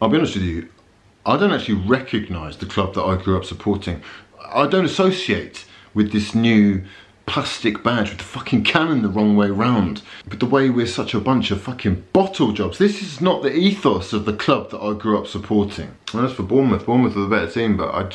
I'll be honest with you, I don't actually recognise the club that I grew up supporting. I don't associate with this new plastic badge with the fucking cannon the wrong way round. But the way we're such a bunch of fucking bottle jobs. This is not the ethos of the club that I grew up supporting. And as for Bournemouth, Bournemouth are the better team, but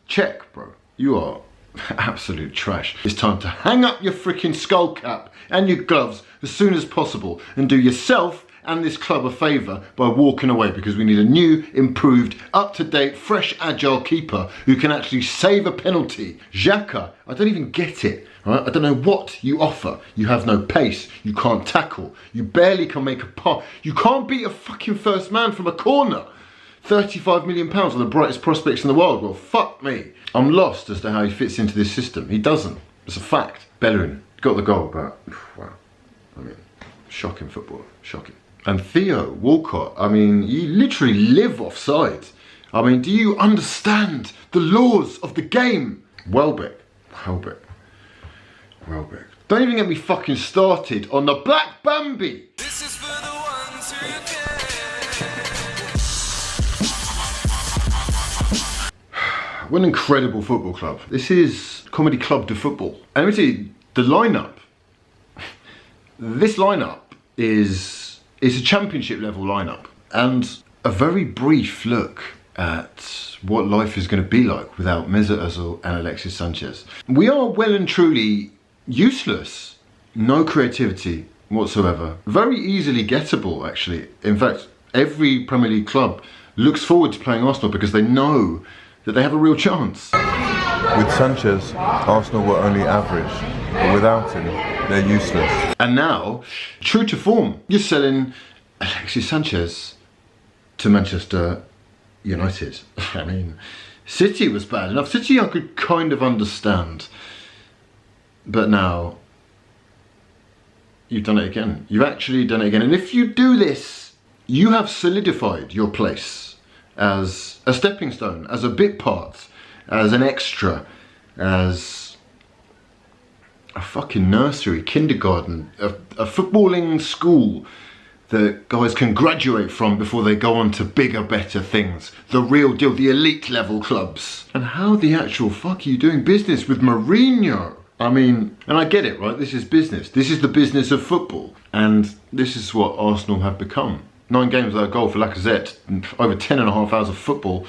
Check, bro. You are absolute trash. It's time to hang up your freaking skull cap and your gloves as soon as possible and do yourself and this club a favour by walking away, because we need a new, improved, up-to-date, fresh, agile keeper who can actually save a penalty. Xhaka, I don't even get it. Right? I don't know what you offer. You have no pace, you can't tackle, you barely can make a pass. You can't beat a fucking first man from a corner. £35 million on the brightest prospects in the world. Well, fuck me. I'm lost as to how he fits into this system. He doesn't. It's a fact. Bellerin got the goal, but wow. I mean, shocking football. Shocking. And Theo Walcott, I mean, you literally live offside. I mean, do you understand the laws of the game? Welbeck. Don't even get me fucking started on the Black Bambi. This is for the ones who care. What an incredible football club. This is Comedy Club de Football. And let me tell you, the lineup, this lineup is a championship level lineup, and a very brief look at what life is going to be like without Mesut Ozil and Alexis Sanchez. We are well and truly useless. No creativity whatsoever. Very easily gettable, actually. In fact, every Premier League club looks forward to playing Arsenal because they know that they have a real chance. With Sanchez, Arsenal were only average, but without him, they're useless. And now, true to form, you're selling Alexis Sanchez to Manchester United. I mean, City was bad enough. City I could kind of understand. But now, you've done it again. You've actually done it again. And if you do this, you have solidified your place as a stepping stone, as a bit part, as an extra, as a fucking nursery, kindergarten, a footballing school that guys can graduate from before they go on to bigger, better things. The real deal, the elite level clubs. And how the actual fuck are you doing business with Mourinho? I mean, and I get it, right? This is business. This is the business of football. And this is what Arsenal have become. 9 games without a goal for Lacazette, over 10.5 hours of football.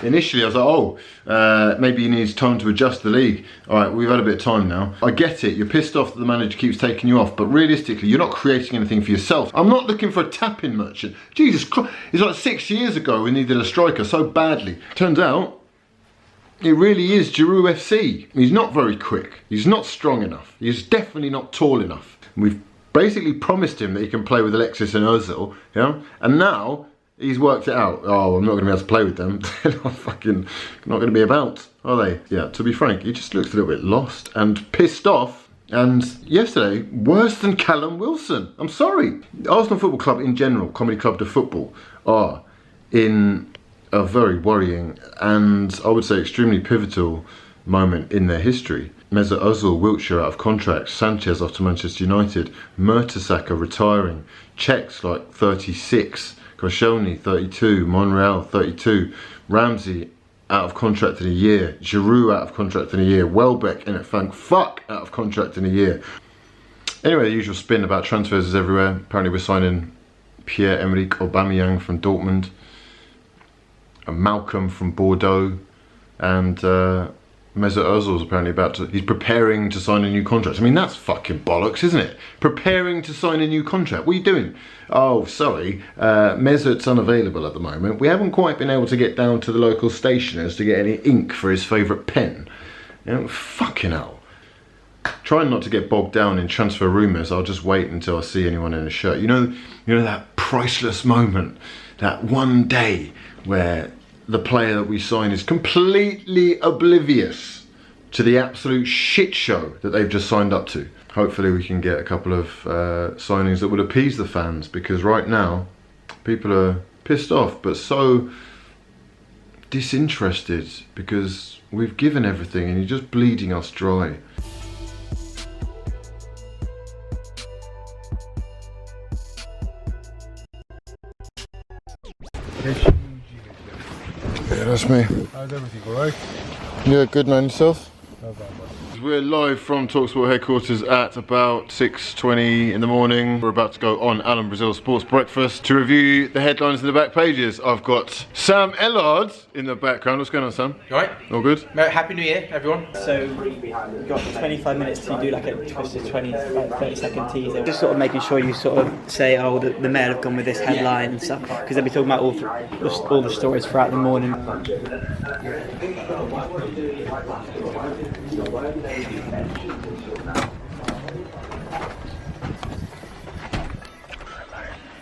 Initially I was like, maybe he needs time to adjust the league. Alright, we've had a bit of time now. I get it, you're pissed off that the manager keeps taking you off, but realistically, you're not creating anything for yourself. I'm not looking for a tap-in merchant. Jesus Christ, it's like 6 years ago we needed a striker so badly. Turns out, it really is Giroud FC. He's not very quick, he's not strong enough, he's definitely not tall enough. We've basically promised him that he can play with Alexis and Ozil, yeah? And now he's worked it out. Oh, I'm not going to be able to play with them. They're not fucking not going to be about, are they? Yeah, to be frank, he just looks a little bit lost and pissed off. And yesterday, worse than Callum Wilson. I'm sorry. Arsenal Football Club in general, Comedy Club de Football, are in a very worrying and I would say extremely pivotal moment in their history. Mesut Ozil, Wiltshire out of contract, Sanchez off to Manchester United, Mertesacker retiring, Czechs like 36, Koscielny 32, Monreal 32, Ramsey out of contract in a year, Giroud out of contract in a year, Welbeck in it, thank fuck, out of contract in a year. Anyway, the usual spin about transfers is everywhere. Apparently we're signing Pierre-Emerick Aubameyang from Dortmund, Malcolm from Bordeaux, and Mesut Ozil's apparently he's preparing to sign a new contract. I mean, that's fucking bollocks, isn't it? Preparing to sign a new contract. What are you doing? Oh, sorry, Mesut's unavailable at the moment. We haven't quite been able to get down to the local stationers to get any ink for his favourite pen. You know, fucking hell. Trying not to get bogged down in transfer rumours, I'll just wait until I see anyone in a shirt. You know that priceless moment, that one day where the player that we sign is completely oblivious to the absolute shit show that they've just signed up to. Hopefully we can get a couple of signings that will appease the fans, because right now people are pissed off but so disinterested because we've given everything and you're just bleeding us dry. Yeah, that's me. How's everything, alright? Yeah, good man, yourself? No bad, man. We're live from talkSPORT headquarters at about 6:20 in the morning. We're about to go on Alan Brazil Sports Breakfast to review the headlines in the back pages. I've got Sam Ellard in the background. What's going on, Sam? You alright? All good? Happy New Year, everyone. So we've got 25 minutes to do like a 30-second teaser. Just sort of making sure you sort of say, oh, the Mail have gone with this headline and stuff, because they'll be talking about all the stories throughout the morning.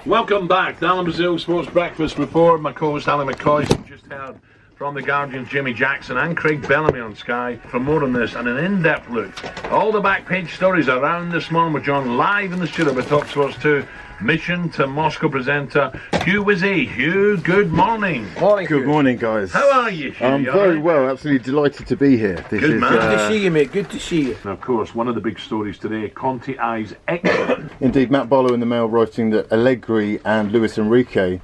Welcome back to Alan Brazil Sports Breakfast Report. My co-host Ali McCoy, just heard from the Guardian's Jimmy Jackson and Craig Bellamy on Sky for more on this and an in-depth look. All the back page stories around this morning with John live in the studio with talkSPORT 2. Mission to Moscow presenter hughwizzy. Hugh, good morning. Morning. Good morning, guys. How are you, Hugh? I'm very well, absolutely delighted to be here. This Good is, man. Good to see you, mate. Good to see you. And of course, one of the big stories today, Conte eyes excellent. Indeed, Matt Barlow in the Mail writing that Allegri and Luis Enrique,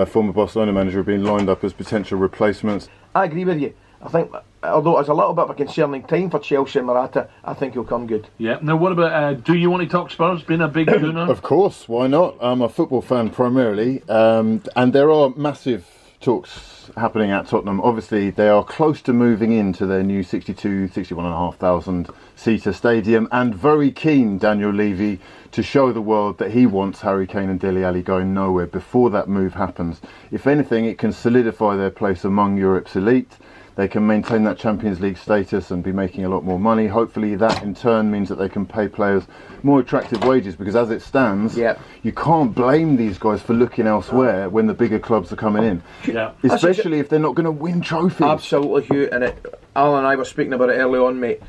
former Barcelona manager, have been lined up as potential replacements. I agree with you. I think, although it's a little bit of a concerning time for Chelsea and Morata, I think he'll come good. Yeah. Now, what about, do you want to talk Spurs? Been a big gooner? Of course, why not? I'm a football fan primarily, and there are massive talks happening at Tottenham. Obviously, they are close to moving into their new 61,500 seater stadium, and very keen, Daniel Levy, to show the world that he wants Harry Kane and Dele Alli going nowhere before that move happens. If anything, it can solidify their place among Europe's elite. They can maintain that Champions League status and be making a lot more money. Hopefully that in turn means that they can pay players more attractive wages, because as it stands, you can't blame these guys for looking elsewhere when the bigger clubs are coming in. Yeah. Especially if they're not going to win trophies. Absolutely, Hugh. And Alan and I were speaking about it early on, mate.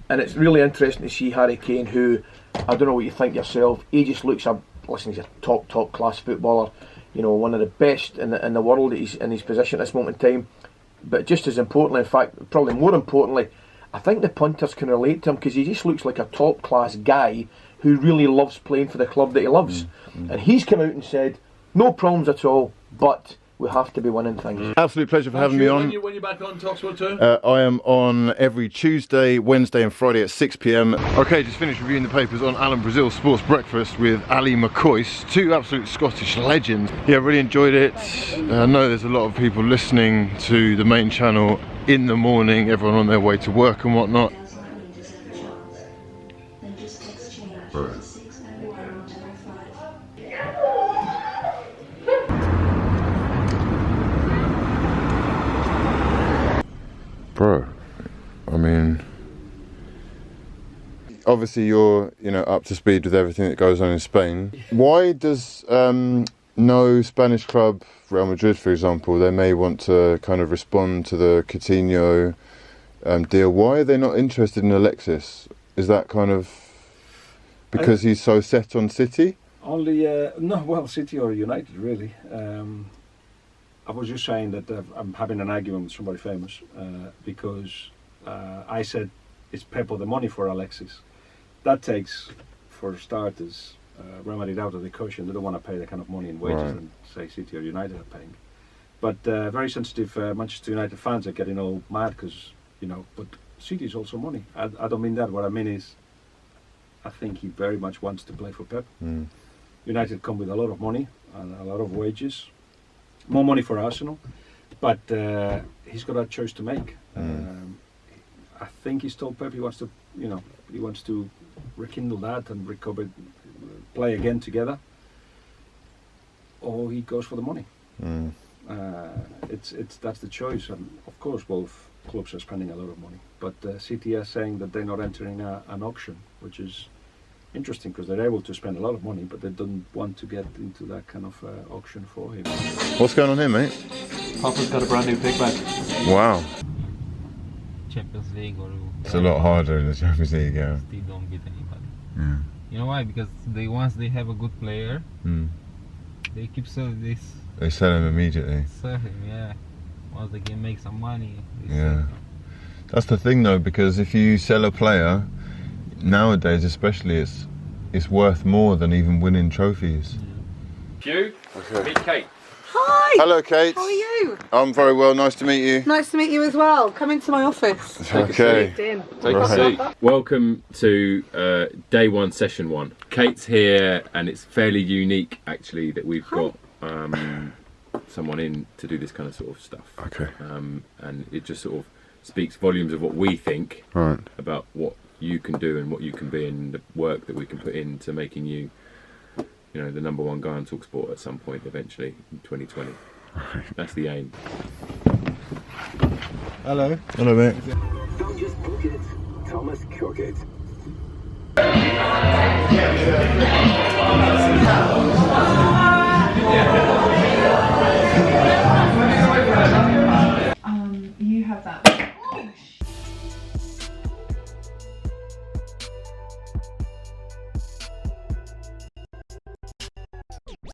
And it's really interesting to see Harry Kane, who, I don't know what you think yourself, he just looks, listen, he's a top class footballer. You know, one of the best in the world. He's in his position at this moment in time. But just as importantly, in fact, probably more importantly, I think the punters can relate to him, because he just looks like a top-class guy who really loves playing for the club that he loves. And he's come out and said, no problems at all, but we have to be winning things. Absolute pleasure for having me on. When you're back on talkSPORT 2? I am on every Tuesday, Wednesday and Friday at 6 p.m. Okay, just finished reviewing the papers on Alan Brazil Sports Breakfast with Ali McCoy, two absolute Scottish legends. Yeah, really enjoyed it. I know there's a lot of people listening to the main channel in the morning, everyone on their way to work and whatnot. Bro, I mean, obviously you're, up to speed with everything that goes on in Spain. Why does no Spanish club, Real Madrid for example, they may want to kind of respond to the Coutinho deal? Why are they not interested in Alexis? Is that kind of because he's so set on City? Only, no, well, City or United, really. I was just saying that I'm having an argument with somebody famous because I said it's Pep or the money for Alexis. That takes, for starters, Real Madrid out of the equation. They don't want to pay the kind of money in wages that, say, City or United are paying. But very sensitive Manchester United fans are getting all mad because, but City is also money. I don't mean that. What I mean is, I think he very much wants to play for Pep. United come with a lot of money and a lot of wages. More money for Arsenal, but he's got a choice to make. I think he's told Pep he wants to, he wants to rekindle that and recover, play again together, or he goes for the money. That's the choice, and of course both clubs are spending a lot of money. But City are saying that they're not entering an auction, which is interesting because they're able to spend a lot of money, but they don't want to get into that kind of auction for him. What's going on here, mate? Papa's got a brand new big bag. Wow. Champions League or It's a lot harder in the Champions League, yeah. They don't beat anybody. Yeah. You know why? Because once they have a good player, they keep selling this. They sell him immediately. Sell him, yeah. Once they can make some money, they Yeah. sell him. That's the thing though, because if you sell a player, nowadays especially, it's worth more than even winning trophies. Hugh, meet Kate. Hi! Hello, Kate. How are you? I'm very well, nice to meet you. Nice to meet you as well. Come into my office. Okay. Take a seat. Welcome to day one, session one. Kate's here, and it's fairly unique actually that we've got someone in to do this kind of sort of stuff. Okay. And it just sort of speaks volumes of what we think about what you can do and what you can be, and the work that we can put into making you, you know, the #1 guy on talkSPORT at some point eventually in 2020. That's the aim. Hello. Hello, mate. Don't just book it, Thomas cook it.